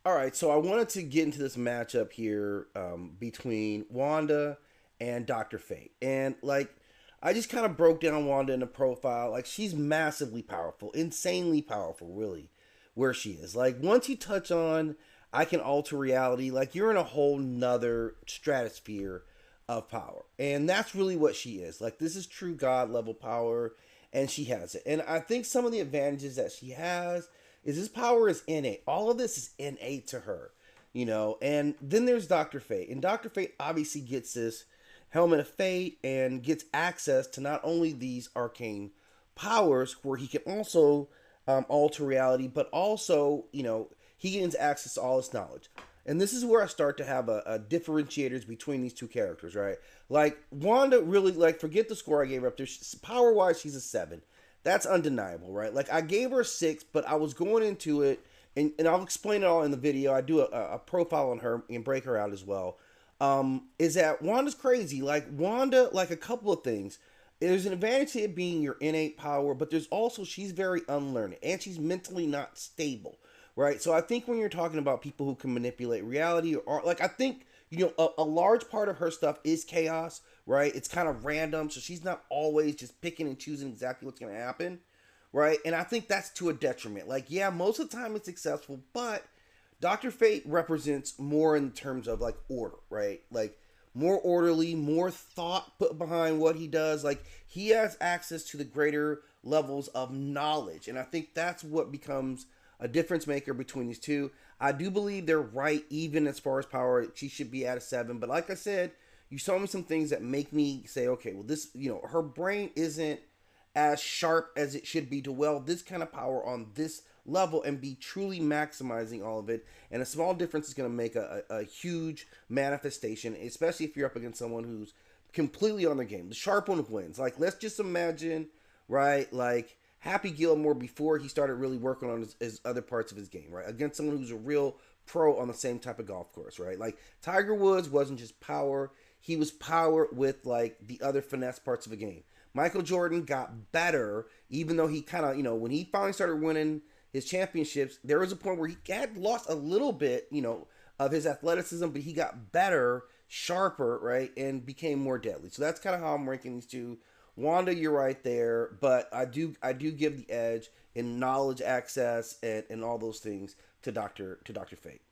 All right, so I wanted to get into this matchup here between Wanda and Doctor Fate, and like I just kind of broke down Wanda in the profile. Like she's massively powerful, insanely powerful, really, where she is. Like once you touch on, I can alter reality. Like you're in a whole nother stratosphere of power, and that's really what she is. Like this is true God level power, and she has it. And I think some of the advantages that she has is this power is innate. All of this is innate to her, you know. And then there's Doctor Fate, and Doctor Fate obviously gets this helmet of fate and gets access to not only these arcane powers, where he can also alter reality, but also, you know, he gains access to all this knowledge. And this is where I start to have a differentiators between these two characters, right? Like Wanda, really, like forget the score I gave her up there. Power wise, she's a 7. That's undeniable, right? Like I gave her a 6, but I was going into it, and I'll explain it all in the video. I do a profile on her and break her out as well. Is that Wanda's crazy? Like Wanda, like a couple of things. There's an advantage to it being your innate power, but there's also she's very unlearned and she's mentally not stable, right? So I think when you're talking about people who can manipulate reality, or like I think you know a large part of her stuff is chaos, right? It's kind of random, so she's not always just picking and choosing exactly what's going to happen, right? And I think that's to a detriment. Like yeah, most of the time it's successful, but Doctor Fate represents more in terms of like order, right? Like more orderly, more thought put behind what he does. Like he has access to the greater levels of knowledge, and I think that's what becomes a difference maker between these two. I do believe they're right, even as far as power. She should be at a 7, but like I said, you saw me some things that make me say, okay, well, this, you know, her brain isn't as sharp as it should be to weld this kind of power on this level and be truly maximizing all of it. And a small difference is going to make a huge manifestation, especially if you're up against someone who's completely on their game. The sharp one wins. Like, let's just imagine, right, like Happy Gilmore before he started really working on his other parts of his game, right, against someone who's a real pro on the same type of golf course, right? Like Tiger Woods wasn't just power, he was power with like the other finesse parts of the game. Michael Jordan got better, even though he kind of, you know, when he finally started winning his championships, there was a point where he had lost a little bit, you know, of his athleticism, but he got better, sharper, right, and became more deadly. So that's kind of how I'm ranking these two. Wanda, you're right there, but I do give the edge in knowledge access and all those things to Doctor Fate.